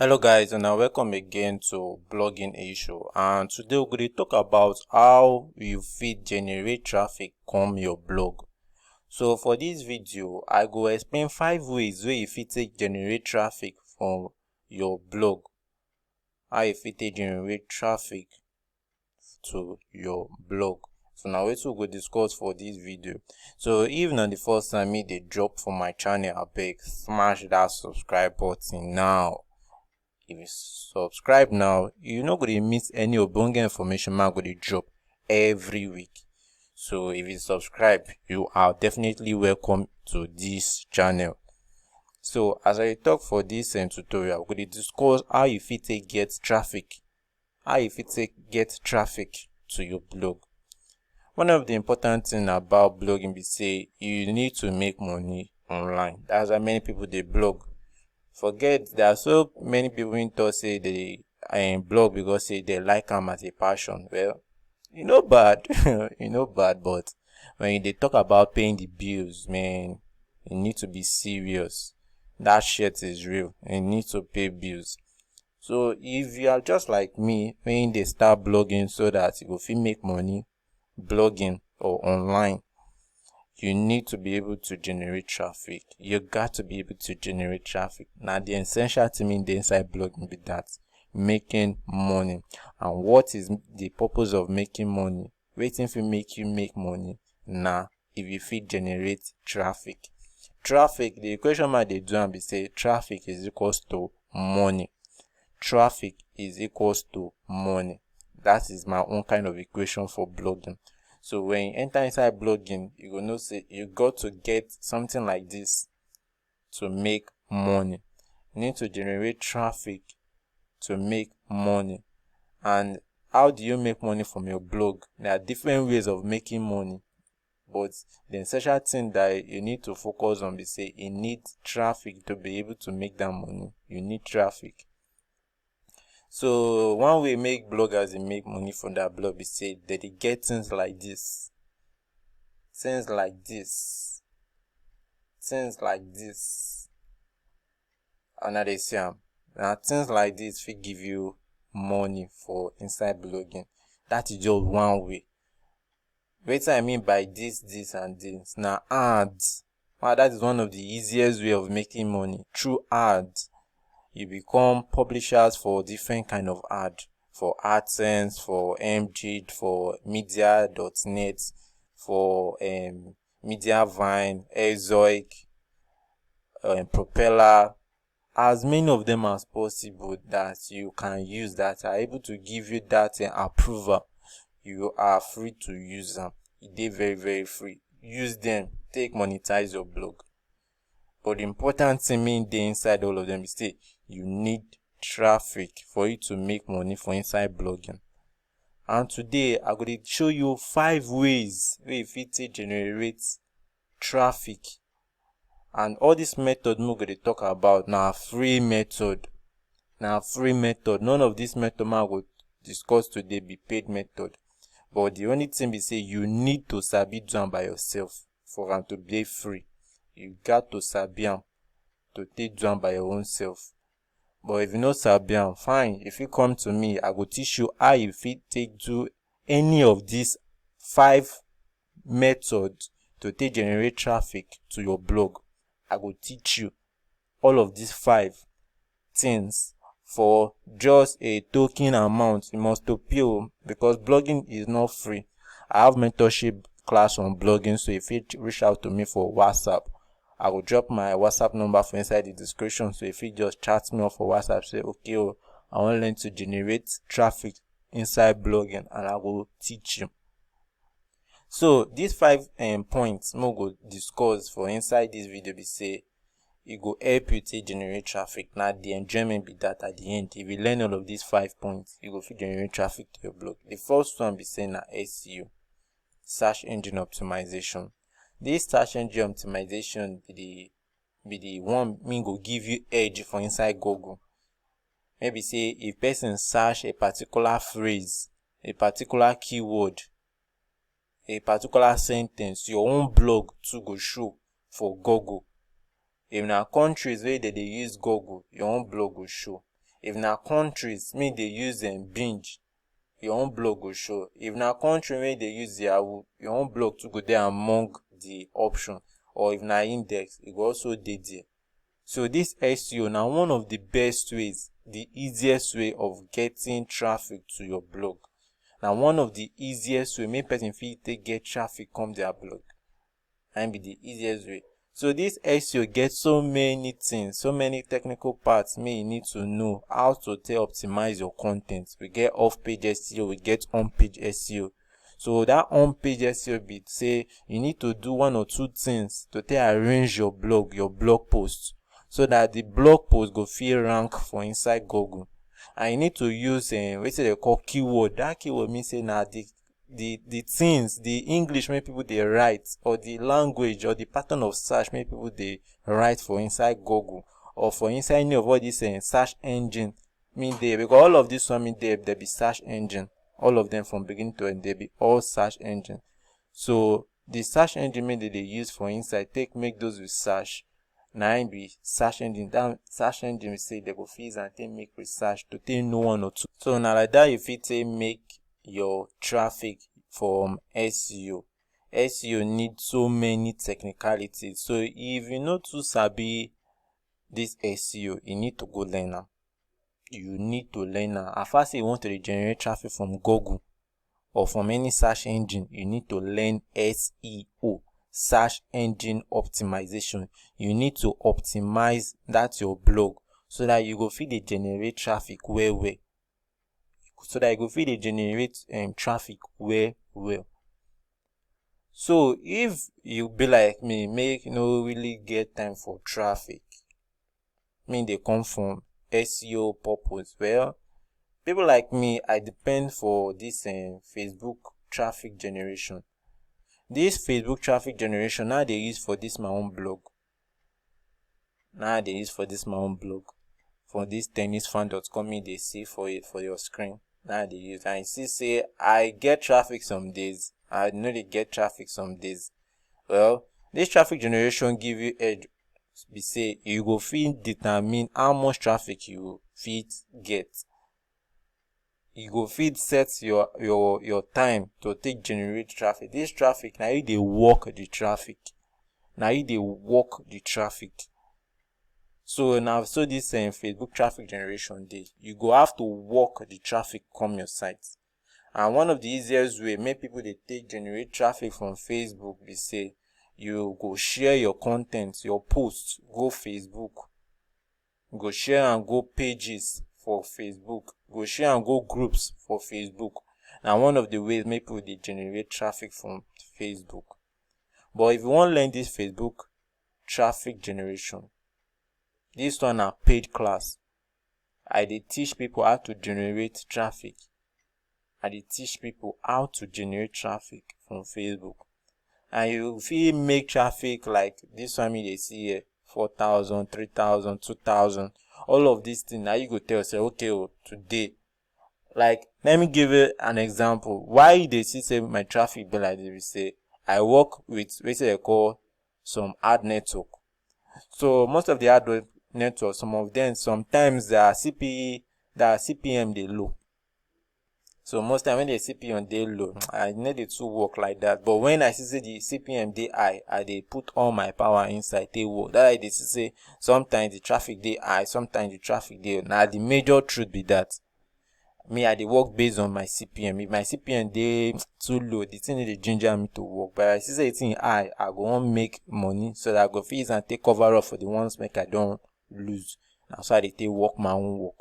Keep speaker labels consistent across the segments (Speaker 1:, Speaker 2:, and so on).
Speaker 1: Hello guys, and welcome again to Blogging Issue. And today we're going to talk about how you fit generate traffic come your blog. So for this video, I go explain 5 ways where you fit take generate traffic from your blog. How you fit take generate traffic to your blog. So now what we go discuss for this video. So even on the first time me they drop for my channel, I beg smash that subscribe button now. If you subscribe now, you're not going to miss any obonge information I'm going to drop every week. So if you subscribe, you are definitely welcome to this channel. So as I talk for this tutorial, we're going to discuss how you fit get traffic. How you fit get traffic to your blog. One of the important things about blogging is say you need to make money online. That's why many people they blog. Forget there are so many people in talk say they blog because say they like them as a passion. Well, bad, bad, but when they talk about paying the bills, man, you need to be serious. That shit is real. You need to pay bills. So if you are just like me, when they start blogging so that you go fit make money, blogging or online, you need to be able to generate traffic. You got to be able to generate traffic. Now, the essential thing in the inside blogging be that making money. And what is the purpose of making money? Waiting for make you make money. Now, if you fit generate traffic. Traffic, the equation might they do and be say traffic is equals to money. Traffic is equals to money. That is my own kind of equation for blogging. So when you enter inside blogging, you will know say you got to get something like this to make money. You need to generate traffic to make money. And how do you make money from your blog? There are different ways of making money. But the essential thing that you need to focus on is say you need traffic to be able to make that money. You need traffic. So one way make bloggers make money from that blog is say that they get things like this. Things like this. Things like this. And now they say now things like this will give you money for inside blogging. That is just one way. What I mean by this and this. Now ads. Wow, that is one of the easiest way of making money. Through ads. You become publishers for different kind of ad, for AdSense, for MG, for Media.net, for Mediavine, Ezoic, Propeller, as many of them as possible that you can use that are able to give you that approval. You are free to use them. They're very, very free. Use them. Take monetize your blog. But the important thing mean the inside all of them is say you need traffic for you to make money for inside blogging. And today I'm going to show you 5 ways where you fit generate traffic. And all this method I'm going to talk about now free method. Now free method. None of this method I will discuss today be paid method. But the only thing is say you need to sabi do by yourself for them to be free. You got to sabi to take do by your own self. But if you know sabi fine. If you come to me, I will teach you how you fit take do any of these 5 methods to take generate traffic to your blog. I will teach you all of these 5 things for just a token amount. You must to pay because blogging is not free. I have mentorship class on blogging, so if you reach out to me for WhatsApp, I will drop my WhatsApp number for inside the description. So if you just chat me off for WhatsApp, say okay, I want to learn to generate traffic inside blogging, and I will teach you. So these 5 points we go discuss for inside this video be say it go help you to generate traffic. Now the enjoyment be that at the end, if you learn all of these 5 points, you go generate traffic to your blog. The first one be saying SEO, search engine optimization. This search engine optimization be the one me go give you edge for inside Google. Maybe say if person search a particular phrase, a particular keyword, a particular sentence, your own blog too go show for Google. If in our countries where they use Google, your own blog will show. If na countries make dey use binge, your own blog go show. If na country wey dey use Yahoo, your own blog too go dey among the option. Or if na index, e go also dey there. So this SEO na one of the best ways, the easiest way of getting traffic to your blog. Na one of the easiest way make person fit take get traffic come their blog. And be the easiest way. So this SEO get so many things, so many technical parts may you need to know how to optimize your content. We get off-page SEO, we get on-page SEO. So that on-page SEO bit say you need to do one or two things to arrange your blog post, so that the blog post go feel rank for inside Google. And you need to use what they call keyword. That keyword means say now the things, the English make people they write, or the language or the pattern of search make people they write for inside Google, or for inside any of all these search engine. Mean they, because all of this one mean they be search engine. All of them from beginning to end, they be all search engine. So the search engine mean they use for inside make those research. Now be search engine. That search engine say they go fees and make research to take know one or two. So now like that, if it make your traffic from SEO. SEO needs so many technicalities. So if you know too sabi this SEO, you need to go learn am. You need to learn am. As far as you want to generate traffic from Google or from any search engine, you need to learn SEO, search engine optimization. You need to optimize that your blog so that you go fit dey generate traffic well. So that you go fit dey generate traffic well. So if you be like me, make no really get time for traffic, mean they come from SEO purpose. Well, people like me, I depend for this Facebook traffic generation. This Facebook traffic generation now they use for this my own blog. For this tennisfan.com, they see for it for your screen. Now they use, and see say I get traffic some days, I know they get traffic some days. Well, this traffic generation give you edge. Be say you go fit determine how much traffic you fit get. You go fit set your time to take generate traffic. This traffic now you they walk the traffic. So now, so this Facebook traffic generation day, you go have to walk the traffic come your site. And one of the easiest way make people they take generate traffic from Facebook be say you go share your content, your posts, go Facebook, go share and go pages for Facebook, go share and go groups for Facebook. Now one of the ways make people they generate traffic from Facebook. But if you want to learn this Facebook traffic generation, this one a paid class. I dey teach people how to generate traffic. I dey teach people how to generate traffic from Facebook. And you feel make traffic like this one they see here, 4,000, 3,000, 2,000. All of these things. Now you go tell yourself, okay, today, like, let me give you an example. Why they say my traffic be like this? We say I work with what they call some ad network. So most of the ad network, some of them sometimes their CPM they low. So most time when the CPM they low, I need it to work like that. But when I see the CPM they high, I put all my power inside they work. That I they say sometimes the traffic they high, sometimes the traffic they. Now the major truth be that me I dey work based on my CPM. If my CPM they too low, the thing they ginger me to work. But I see it's high, I go want make money so that I go fees and take cover up for the ones make I don't lose. Now so I dey take work my own work.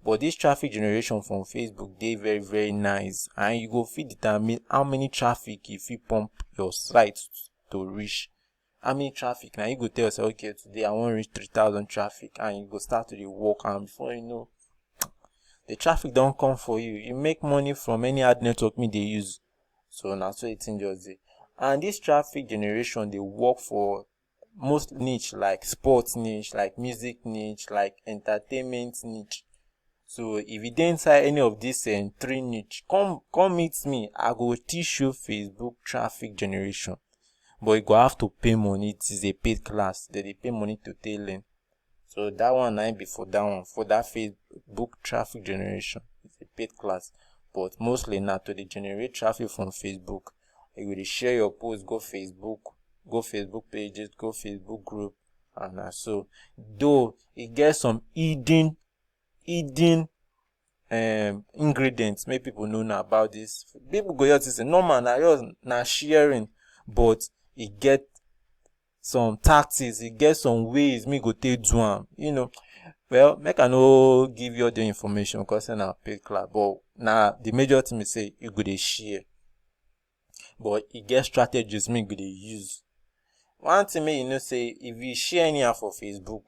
Speaker 1: But this traffic generation from Facebook, they very, very nice. And you go fit determine how many traffic if you pump your site to reach. How many traffic? Now you go tell yourself, okay, today I want to reach 3,000 traffic, and you go start to the work, and before you know, the traffic don't come for you. You make money from any ad network they use. So now so it's just it. And this traffic generation, they work for most niche, like sports niche, like music niche, like entertainment niche. So if you didn't inside any of these three niche, come meet me. I go teach you Facebook traffic generation. But you go have to pay money. It is a paid class. They pay money to learn. So that one I be for that one. For that Facebook traffic generation. It's a paid class, but mostly now to generate traffic from Facebook. You will share your post, go Facebook pages, go Facebook group, and so though it gets some hidden ingredients, make people know now about this. People go here to say no man, na sharing, but it get some tactics, it get some ways me go take do am, Well, make I no give you all the information because na paid class, but now the major thing is say you go dey share, but it get strategies me go dey use. One thing make you know say if you share anyhow for Facebook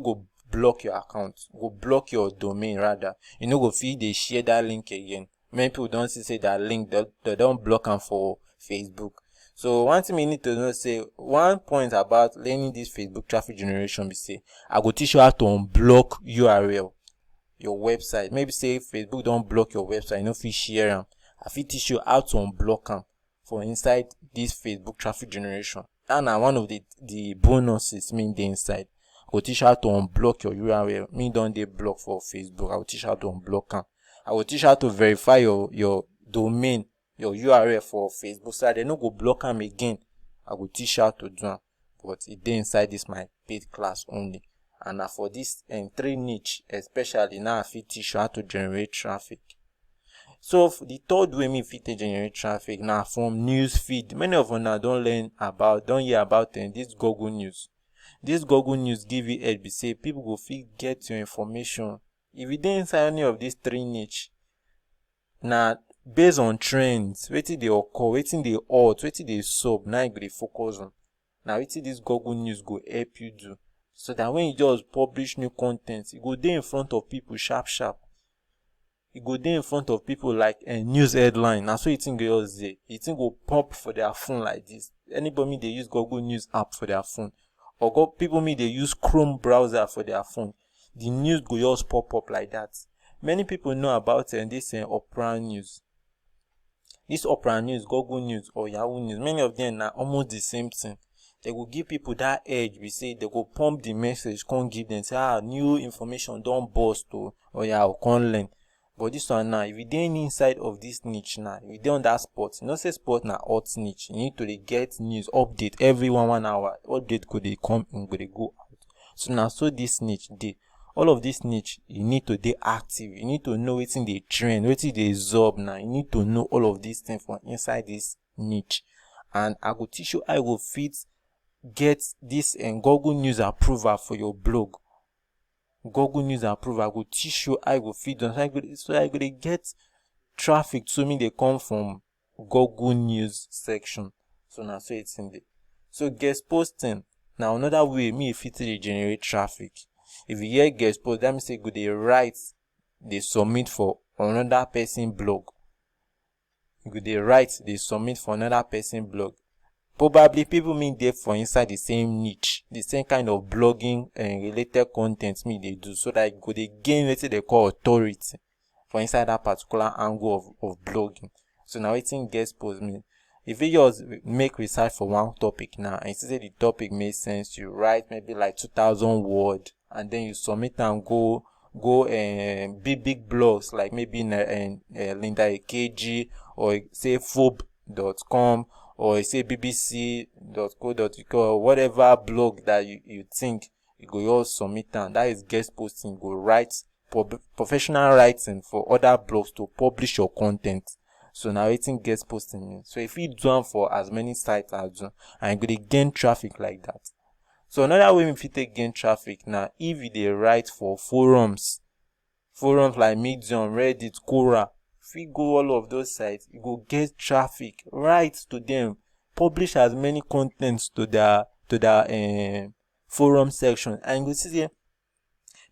Speaker 1: go block your account, go block your domain rather. You no go fit dey share that link again. Many people don't say that link, they don't block them for Facebook. So one thing you need to know, say one point about learning this Facebook traffic generation be say I go teach you how to unblock URL your website. Maybe say Facebook don't block your website, you no fit share them. I fit teach you how to unblock them for inside this Facebook traffic generation. And one of the bonuses mean the inside. I will teach you how to unblock your URL. Me don't they block for Facebook. I will teach you how to unblock them. I will teach you how to verify your domain, your URL for Facebook, so that they no go block them again. I will teach you how to do them. But it dey inside this my paid class only. And for this 3 niche, especially now I fit teach you how to generate traffic. So the third way me fit generate traffic now from news feed. Many of us don't hear about this Google News. This Google News give you help. Say people go fit get your information. If you dey inside any of these 3 niche, now based on trends, wetin dey occur, wetin dey hot, wetin dey sub, now you go dey focus on. Now wetin this Google News go help you do, so that when you just publish new content, you go dey in front of people sharp. You go dey in front of people like a news headline. Now so you think go just dey, you think go pop for their phone like this. Anybody they use Google News app for their phone, or people they use Chrome browser for their phone, the news go just pop up like that. Many people know about this Opera News. This Opera News, Google News, or Yahoo News, many of them are almost the same thing. They will give people that edge. We say they go pump the message, can't give them say new information don't burst or can't learn. But this one now, if you dey inside of this niche now, if you dey on that spot, you know say sport na hot niche. You need to get news update every 1 hour. Update could they come in, could they go out. So now so this niche dey. All of this niche, you need to be active. You need to know what's in the trend, what's in the job now. You need to know all of these things from inside this niche. And I will teach you how you will fit get this Google News approval for your blog. Google News approval. I will teach you how you will fit on. So I will get traffic to me. They come from Google News section. So now so it's in there. So guest posting. Now another way me fit to generate traffic. If you hear guest post, that means say they write, they submit for another person blog. They write, they submit for another person blog. Probably people mean they for inside the same niche, the same kind of blogging and related content me they do, so that they gain what they call authority for inside that particular angle of blogging. So now it's in guest post mean. If you just make research for one topic now, and you see the topic makes sense, you write maybe like 2,000 words, and then you submit and go big blogs like maybe Linda AKG, or say phobe.com, or say bbc.co.uk, or whatever blog that you think you go just submit, and that is guest posting. Go write professional writing for other blogs to publish your content. So now it's in guest posting. So if you do them for as many sites as you, and you go gain traffic like that. So another way if you take gain traffic now, if they write for forums like Medium, Reddit, Quora, if you go all of those sites, you go get traffic. Write to them, publish as many contents to their forum section, and you see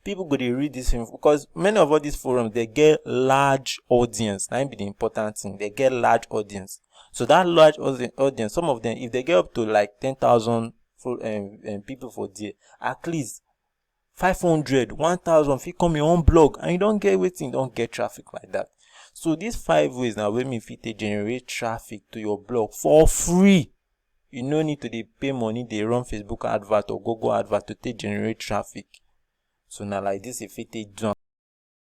Speaker 1: people go to read this info, because many of all these forums they get large audience. That be the important thing. They get large audience. So that large audience, some of them, if they get up to like 10,000 people for there, at least 500, 1,000 if you come your own blog, and you don't get waiting, don't get traffic like that. So these 5 ways now when me fit generate traffic to your blog for free. You no need to pay money, they run Facebook advert or Google advert to generate traffic. So na like this you fit take do am.